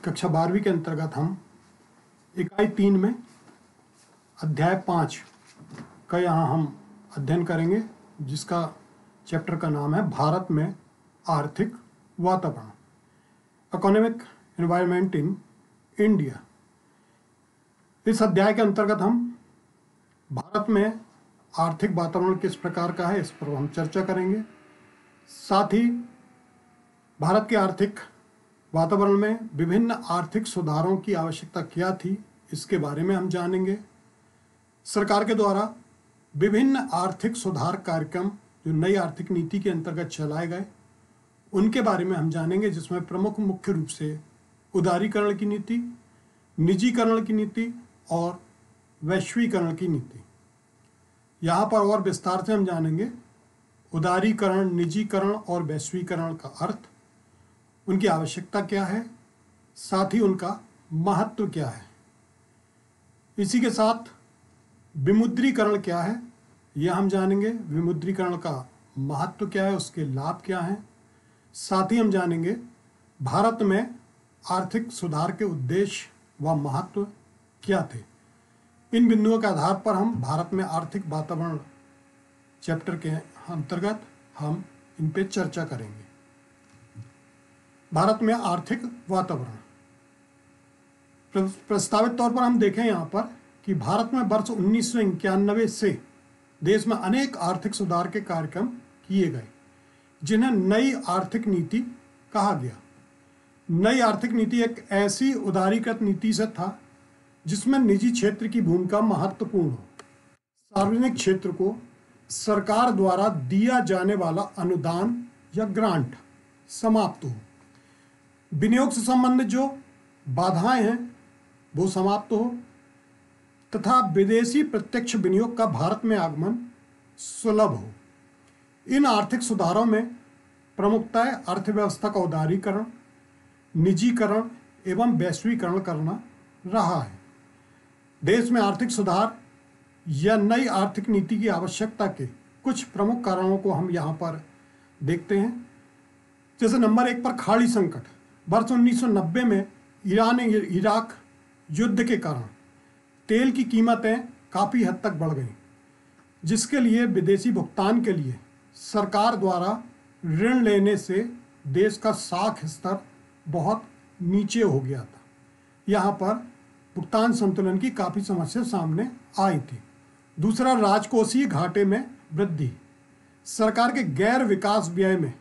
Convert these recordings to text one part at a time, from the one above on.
कक्षा 12वीं के अंतर्गत हम इकाई 3 में अध्याय 5 का यहाँ हम अध्ययन करेंगे, जिसका चैप्टर का नाम है भारत में आर्थिक वातावरण, इकोनॉमिक एनवायरनमेंट इन इंडिया। इस अध्याय के अंतर्गत हम भारत में आर्थिक वातावरण किस प्रकार का है, इस पर हम चर्चा करेंगे। साथ ही भारत के आर्थिक वातावरण में विभिन्न आर्थिक सुधारों की आवश्यकता क्या थी, इसके बारे में हम जानेंगे। सरकार के द्वारा विभिन्न आर्थिक सुधार कार्यक्रम जो नई आर्थिक नीति के अंतर्गत चलाए गए, उनके बारे में हम जानेंगे, जिसमें प्रमुख मुख्य रूप से उदारीकरण की नीति, निजीकरण की नीति और वैश्वीकरण की नीति। यहाँ पर और विस्तार से हम जानेंगे उदारीकरण, निजीकरण और वैश्वीकरण का अर्थ, उनकी आवश्यकता क्या है, साथ ही उनका महत्व क्या है। इसी के साथ विमुद्रीकरण क्या है, यह हम जानेंगे। विमुद्रीकरण का महत्व क्या है, उसके लाभ क्या हैं। साथ ही हम जानेंगे भारत में आर्थिक सुधार के उद्देश्य व महत्व क्या थे। इन बिंदुओं के आधार पर हम भारत में आर्थिक वातावरण चैप्टर के अंतर्गत हम इन पे चर्चा करेंगे। भारत में आर्थिक वातावरण, प्रस्तावित तौर पर हम देखें यहाँ पर कि भारत में वर्ष 1991 से देश में अनेक आर्थिक सुधार के कार्यक्रम किए गए, जिन्हें नई आर्थिक नीति कहा गया। नई आर्थिक नीति एक ऐसी उदारीकृत नीति से था जिसमें निजी क्षेत्र की भूमिका महत्वपूर्ण हो, सार्वजनिक क्षेत्र को सरकार द्वारा दिया जाने वाला अनुदान या ग्रांट समाप्त हो, विनियोग से संबंधित जो बाधाएं हैं वो समाप्त हो, तथा विदेशी प्रत्यक्ष विनियोग का भारत में आगमन सुलभ हो। इन आर्थिक सुधारों में प्रमुखतः अर्थव्यवस्था का उदारीकरण, निजीकरण एवं वैश्वीकरण करना रहा है। देश में आर्थिक सुधार या नई आर्थिक नीति की आवश्यकता के कुछ प्रमुख कारणों को हम यहाँ पर देखते हैं। जैसे नंबर 1 पर खाड़ी संकट। वर्ष 1990 में ईरान इराक युद्ध के कारण तेल की कीमतें काफ़ी हद तक बढ़ गईं, जिसके लिए विदेशी भुगतान के लिए सरकार द्वारा ऋण लेने से देश का साख स्तर बहुत नीचे हो गया था। यहाँ पर भुगतान संतुलन की काफ़ी समस्या सामने आई थी। दूसरा, राजकोषीय घाटे में वृद्धि। सरकार के गैर विकास व्यय में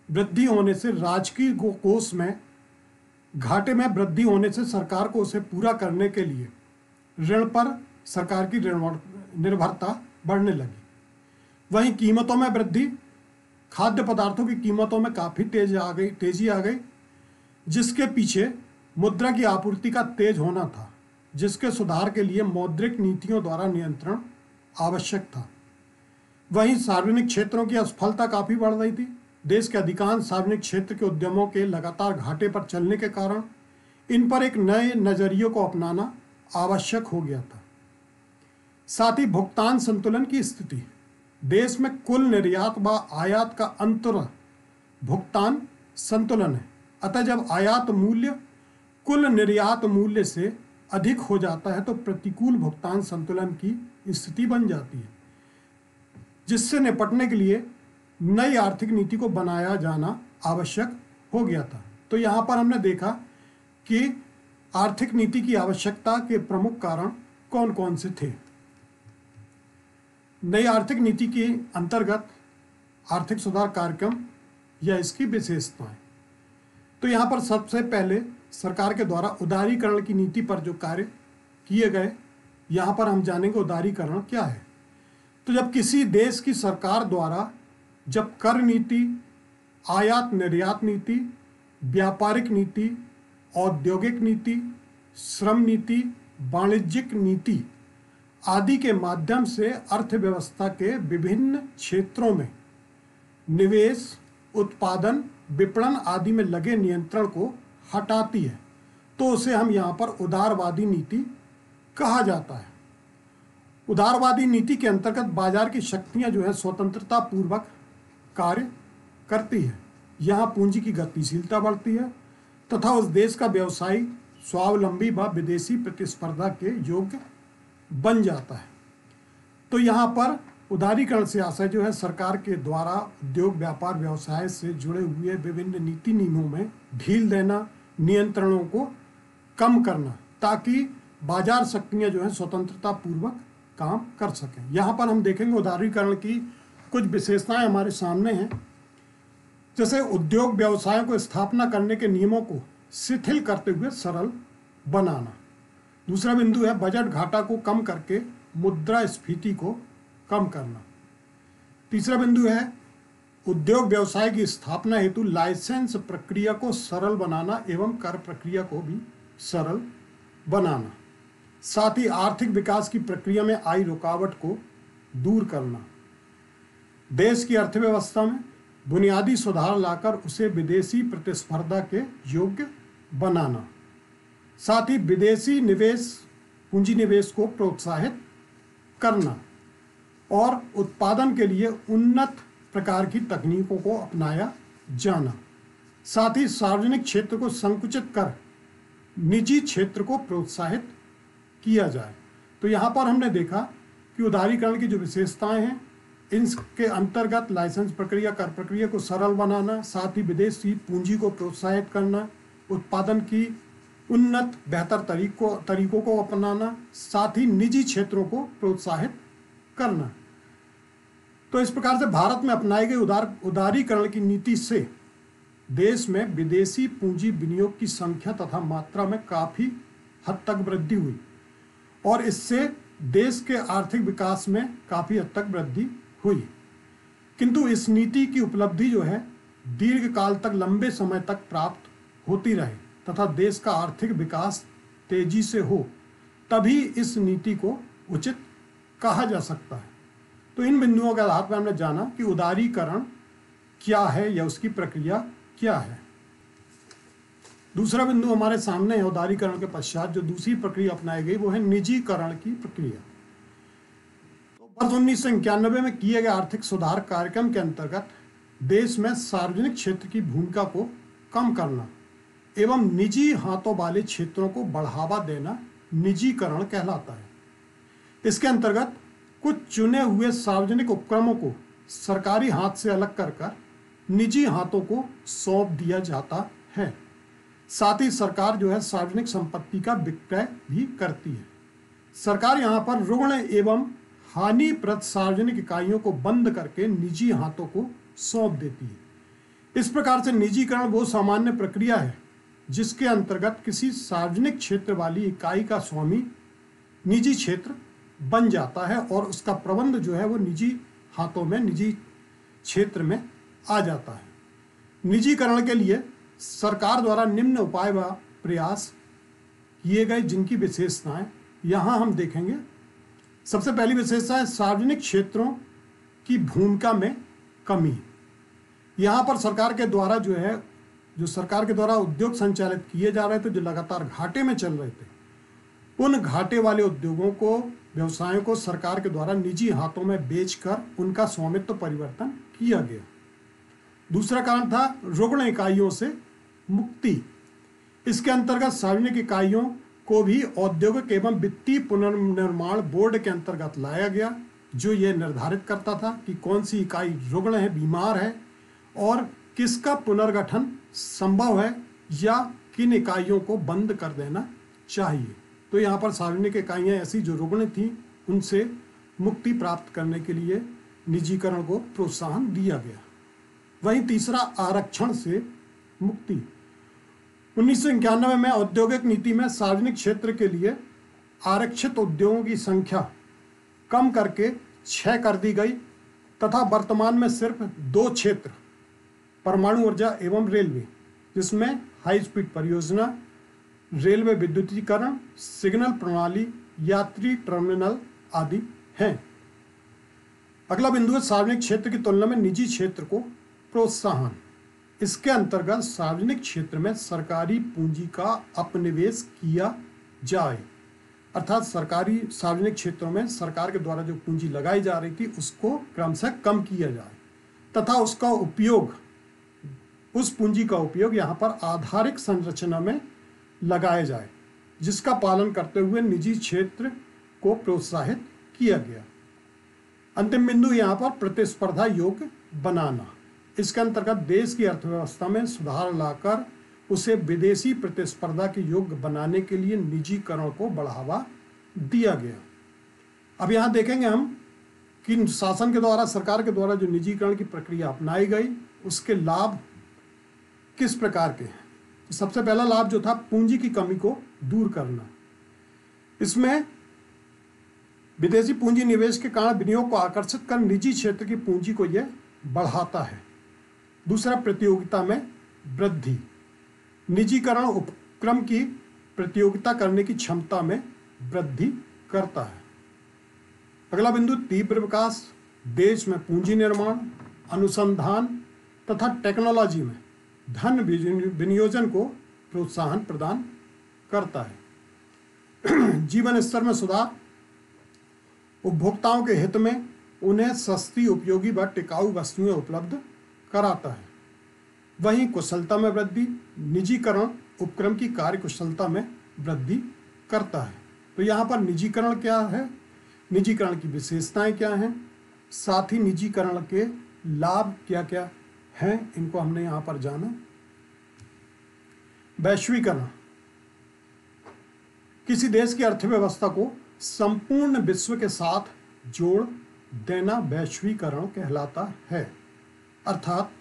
वृद्धि होने से राजकीय कोष में घाटे में वृद्धि होने से सरकार को उसे पूरा करने के लिए ऋण पर सरकार की निर्भरता बढ़ने लगी। वहीं कीमतों में वृद्धि, खाद्य पदार्थों की कीमतों में काफ़ी तेजी आ गई, जिसके पीछे मुद्रा की आपूर्ति का तेज होना था, जिसके सुधार के लिए मौद्रिक नीतियों द्वारा नियंत्रण आवश्यक था। वहीं सार्वजनिक क्षेत्रों की असफलता काफ़ी बढ़ रही थी। देश के अधिकांश सार्वजनिक क्षेत्र के उद्यमों के लगातार घाटे पर चलने के कारण इन पर एक नए नजरिए को अपनाना आवश्यक हो गया था। साथ ही भुगतान संतुलन की स्थिति। देश में कुल निर्यात व आयात का अंतर भुगतान संतुलन है, अतः जब आयात मूल्य कुल निर्यात मूल्य से अधिक हो जाता है तो प्रतिकूल भुगतान संतुलन की स्थिति बन जाती है, जिससे निपटने के लिए नई आर्थिक नीति को बनाया जाना आवश्यक हो गया था। तो यहाँ पर हमने देखा कि आर्थिक नीति की आवश्यकता के प्रमुख कारण कौन कौन से थे। नई आर्थिक नीति के अंतर्गत आर्थिक सुधार कार्यक्रम या इसकी विशेषताएं। तो यहाँ पर सबसे पहले सरकार के द्वारा उदारीकरण की नीति पर जो कार्य किए गए, यहाँ पर हम जानेंगे उदारीकरण क्या है। तो जब किसी देश की सरकार द्वारा जब कर नीति, आयात निर्यात नीति, व्यापारिक नीति, औद्योगिक नीति, श्रम नीति, वाणिज्यिक नीति आदि के माध्यम से अर्थव्यवस्था के विभिन्न क्षेत्रों में निवेश, उत्पादन, विपणन आदि में लगे नियंत्रण को हटाती है, तो उसे हम यहाँ पर उदारवादी नीति कहा जाता है। उदारवादी नीति के अंतर्गत बाजार की शक्तियाँ जो है स्वतंत्रता पूर्वक कार्य करती है। यहाँ पूंजी की गतिशीलता बढ़ती है, तथा उस देश का व्यवसायी स्वावलंबी व विदेशी प्रतिस्पर्धा के योग्य बन जाता है। तो यहाँ पर उदारीकरण से आशय जो है सरकार के द्वारा उद्योग व्यापार व्यवसाय से जुड़े हुए विभिन्न नीति नियमों में ढील देना, नियंत्रणों को कम करना, ताकि बाजार शक्तियाँ जो है स्वतंत्रता पूर्वक काम कर सकें। यहाँ पर हम देखेंगे उदारीकरण की कुछ विशेषताएं हमारे सामने हैं। जैसे उद्योग व्यवसायों को स्थापना करने के नियमों को शिथिल करते हुए सरल बनाना। दूसरा बिंदु है बजट घाटा को कम करके मुद्रास्फीति को कम करना। तीसरा बिंदु है उद्योग व्यवसाय की स्थापना हेतु लाइसेंस प्रक्रिया को सरल बनाना एवं कर प्रक्रिया को भी सरल बनाना। साथ ही आर्थिक विकास की प्रक्रिया में आई रुकावट को दूर करना। देश की अर्थव्यवस्था में बुनियादी सुधार लाकर उसे विदेशी प्रतिस्पर्धा के योग्य बनाना। साथ ही विदेशी निवेश, पूंजी निवेश को प्रोत्साहित करना और उत्पादन के लिए उन्नत प्रकार की तकनीकों को अपनाया जाना। साथ ही सार्वजनिक क्षेत्र को संकुचित कर निजी क्षेत्र को प्रोत्साहित किया जाए। तो यहाँ पर हमने देखा कि उदारीकरण की जो विशेषताएं हैं, इनके अंतर्गत लाइसेंस प्रक्रिया, कर प्रक्रिया को सरल बनाना, साथ ही विदेशी पूंजी को प्रोत्साहित करना, उत्पादन की उन्नत बेहतर तरीकों को अपनाना, साथ ही निजी क्षेत्रों को प्रोत्साहित करना। तो इस प्रकार से भारत में अपनाई गई उदारीकरण की नीति से देश में विदेशी पूंजी विनियोग की संख्या तथा मात्रा में काफ़ी हद तक वृद्धि हुई और इससे देश के आर्थिक विकास में काफ़ी हद तक वृद्धि हुई। किंतु इस नीति की उपलब्धि जो है दीर्घकाल तक, लंबे समय तक प्राप्त होती रहे तथा देश का आर्थिक विकास तेजी से हो, तभी इस नीति को उचित कहा जा सकता है। तो इन बिंदुओं के आधार पर हमने जाना कि उदारीकरण क्या है या उसकी प्रक्रिया क्या है। दूसरा बिंदु हमारे सामने है उदारीकरण के पश्चात जो दूसरी प्रक्रिया अपनाई गई वो है निजीकरण की प्रक्रिया। तो वर्ष 1991 में किए गए आर्थिक सुधार कार्यक्रम के अंतर्गत देश में सार्वजनिक क्षेत्र की भूमिका को कम करना एवं निजी हाथों वाले क्षेत्रों को बढ़ावा देना निजीकरण कहलाता है। इसके अंतर्गत कुछ चुने हुए सार्वजनिक उपक्रमों को सरकारी हाथ से अलग कर निजी हाथों को सौंप दिया जाता है। साथ ही सरकार जो है सार्वजनिक संपत्ति का विक्रय भी करती है। सरकार यहाँ पर रुग्ण एवं हानिप्रद सार्वजनिक इकाइयों को बंद करके निजी हाथों को सौंप देती है। इस प्रकार से निजीकरण वो सामान्य प्रक्रिया है जिसके अंतर्गत किसी सार्वजनिक क्षेत्र वाली इकाई का स्वामी निजी क्षेत्र बन जाता है और उसका प्रबंध जो है वो निजी हाथों में, निजी क्षेत्र में आ जाता है। निजीकरण के लिए सरकार द्वारा निम्न उपाय व प्रयास किए गए जिनकी विशेषताएं यहाँ हम देखेंगे। सबसे पहली विशेषता है सार्वजनिक क्षेत्रों की भूमिका में कमी। यहाँ पर सरकार के द्वारा जो सरकार के द्वारा उद्योग संचालित किए जा रहे थे, जो लगातार घाटे में चल रहे थे, उन घाटे वाले उद्योगों को, व्यवसायों को सरकार के द्वारा निजी हाथों में बेचकर उनका स्वामित्व परिवर्तन किया गया। दूसरा कारण था रुग्ण इकाइयों से मुक्ति। इसके अंतर्गत सार्वजनिक इकाइयों को भी औद्योगिक एवं वित्तीय पुनर्निर्माण बोर्ड के अंतर्गत लाया गया, जो ये निर्धारित करता था कि कौन सी इकाई रुग्ण है, बीमार है और किसका पुनर्गठन संभव है या किन इकाइयों को बंद कर देना चाहिए। तो यहाँ पर सार्वजनिक इकाइयाँ ऐसी जो रुग्ण थीं उनसे मुक्ति प्राप्त करने के लिए निजीकरण को प्रोत्साहन दिया गया। वहीं तीसरा आरक्षण से मुक्ति। 1991 में औद्योगिक नीति में सार्वजनिक क्षेत्र के लिए आरक्षित उद्योगों की संख्या कम करके 6 कर दी गई तथा वर्तमान में सिर्फ 2 क्षेत्र, परमाणु ऊर्जा एवं रेलवे, जिसमें हाई स्पीड परियोजना, रेलवे विद्युतीकरण, सिग्नल प्रणाली, यात्री टर्मिनल आदि हैं। अगला बिंदु है सार्वजनिक क्षेत्र की तुलना में निजी क्षेत्र को प्रोत्साहन। इसके अंतर्गत सार्वजनिक क्षेत्र में सरकारी पूंजी का अपनिवेश किया जाए, अर्थात सार्वजनिक क्षेत्रों में सरकार के द्वारा जो पूंजी लगाई जा रही थी उसको क्रमशः कम किया जाए तथा उसका उपयोग उस पूंजी का उपयोग यहाँ पर आधारिक संरचना में लगाया जाए, जिसका पालन करते हुए निजी क्षेत्र को प्रोत्साहित किया गया। अंतिम बिंदु यहाँ पर प्रतिस्पर्धा योग्य बनाना। इसके अंतर्गत देश की अर्थव्यवस्था में सुधार लाकर उसे विदेशी प्रतिस्पर्धा के योग्य बनाने के लिए निजीकरण को बढ़ावा दिया गया। अब यहाँ देखेंगे हम कि शासन के द्वारा, सरकार के द्वारा जो निजीकरण की प्रक्रिया अपनाई गई, उसके लाभ किस प्रकार के हैं। तो सबसे पहला लाभ जो था, पूंजी की कमी को दूर करना। इसमें विदेशी पूंजी निवेश के कारण विनियोग को आकर्षित कर निजी क्षेत्र की पूंजी को यह बढ़ाता है। दूसरा, प्रतियोगिता में वृद्धि। निजीकरण उपक्रम की प्रतियोगिता करने की क्षमता में वृद्धि करता है। अगला बिंदु, तीव्र विकास। देश में पूंजी निर्माण, अनुसंधान तथा टेक्नोलॉजी में धन विनियोजन को प्रोत्साहन प्रदान करता है। जीवन स्तर में सुधार। उपभोक्ताओं के हित में उन्हें सस्ती, उपयोगी व टिकाऊ वस्तुएं उपलब्ध कराता है। वहीं कुशलता में वृद्धि। निजीकरण उपक्रम की कार्य कुशलता में वृद्धि करता है। तो यहाँ पर निजीकरण क्या है, निजीकरण की विशेषताएं क्या हैं, साथ ही निजीकरण के लाभ क्या क्या हैं, इनको हमने यहाँ पर जाना। वैश्वीकरण। किसी देश की अर्थव्यवस्था को संपूर्ण विश्व के साथ जोड़ देना वैश्वीकरण कहलाता है। अर्थात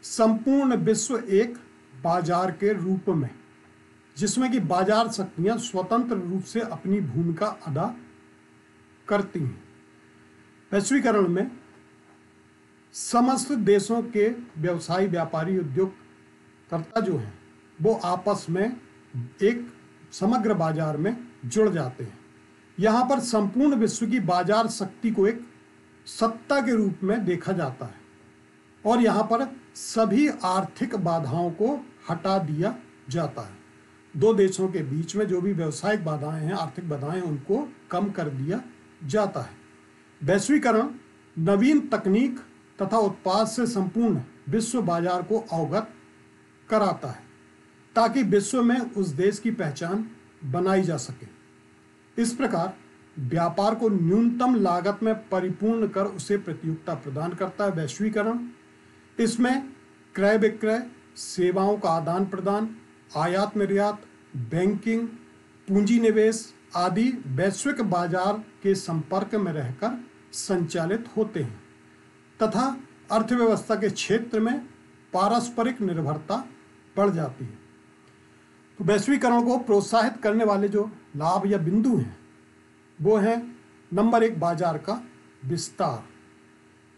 संपूर्ण विश्व एक बाजार के रूप में, जिसमें कि बाजार शक्तियां स्वतंत्र रूप से अपनी भूमिका अदा करती हैं। वैश्वीकरण में समस्त देशों के व्यवसायी, व्यापारी, उद्योगकर्ता जो हैं वो आपस में एक समग्र बाजार में जुड़ जाते हैं। यहाँ पर संपूर्ण विश्व की बाजार शक्ति को एक सत्ता के रूप में देखा जाता है और यहाँ पर सभी आर्थिक बाधाओं को हटा दिया जाता है। दो देशों के बीच में जो भी व्यावसायिक बाधाएं हैं, आर्थिक बाधाएं, उनको कम कर दिया जाता है। वैश्वीकरण नवीन तकनीक तथा उत्पाद से संपूर्ण विश्व बाजार को अवगत कराता है ताकि विश्व में उस देश की पहचान बनाई जा सके। इस प्रकार व्यापार को न्यूनतम लागत में परिपूर्ण कर उसे प्रतियोगिता प्रदान करता है वैश्वीकरण। इसमें क्रय विक्रय, सेवाओं का आदान प्रदान, आयात निर्यात, बैंकिंग, पूंजी निवेश आदि वैश्विक बाजार के संपर्क में रहकर संचालित होते हैं तथा अर्थव्यवस्था के क्षेत्र में पारस्परिक निर्भरता बढ़ जाती है। तो वैश्वीकरण को प्रोत्साहित करने वाले जो लाभ या बिंदु हैं वो हैं, नंबर 1, बाजार का विस्तार।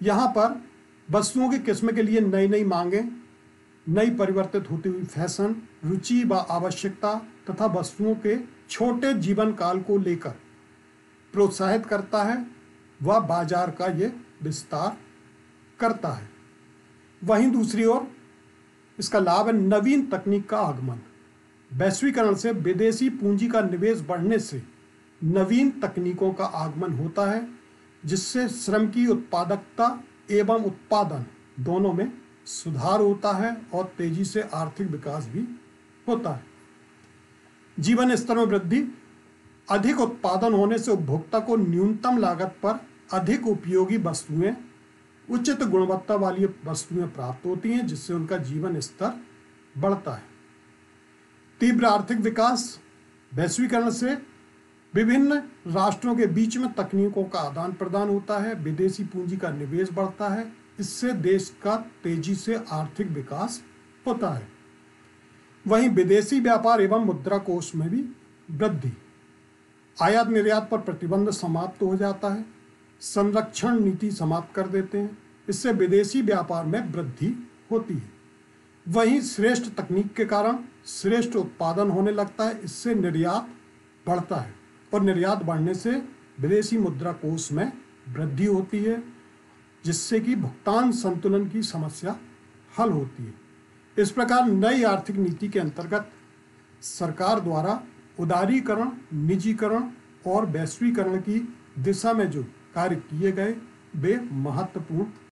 यहाँ पर वस्तुओं की किस्म के लिए नई नई मांगें, नई परिवर्तित होती हुई फैशन, रुचि व आवश्यकता तथा वस्तुओं के छोटे जीवन काल को लेकर प्रोत्साहित करता है व बाजार का ये विस्तार करता है। वहीं दूसरी ओर इसका लाभ है नवीन तकनीक का आगमन। वैश्वीकरण से विदेशी पूंजी का निवेश बढ़ने से नवीन तकनीकों का आगमन होता है, जिससे श्रम की उत्पादकता एवं उत्पादन दोनों में सुधार होता है और तेजी से आर्थिक विकास भी होता है। जीवन स्तर में वृद्धि। अधिक उत्पादन होने से उपभोक्ता को न्यूनतम लागत पर अधिक उपयोगी वस्तुएं, उचित गुणवत्ता वाली वस्तुएं प्राप्त होती हैं, जिससे उनका जीवन स्तर बढ़ता है। तीव्र आर्थिक विकास। वैश्वीकरण से विभिन्न राष्ट्रों के बीच में तकनीकों का आदान प्रदान होता है, विदेशी पूंजी का निवेश बढ़ता है, इससे देश का तेजी से आर्थिक विकास होता है। वहीं विदेशी व्यापार एवं मुद्रा कोष में भी वृद्धि। आयात निर्यात पर प्रतिबंध समाप्त हो जाता है, संरक्षण नीति समाप्त कर देते हैं, इससे विदेशी व्यापार में वृद्धि होती है। वहीं श्रेष्ठ तकनीक के कारण श्रेष्ठ उत्पादन होने लगता है, इससे निर्यात बढ़ता है और निर्यात बढ़ने से विदेशी मुद्रा कोष में वृद्धि होती है, जिससे कि भुगतान संतुलन की समस्या हल होती है। इस प्रकार नई आर्थिक नीति के अंतर्गत सरकार द्वारा उदारीकरण, निजीकरण और वैश्वीकरण की दिशा में जो कार्य किए गए वे महत्वपूर्ण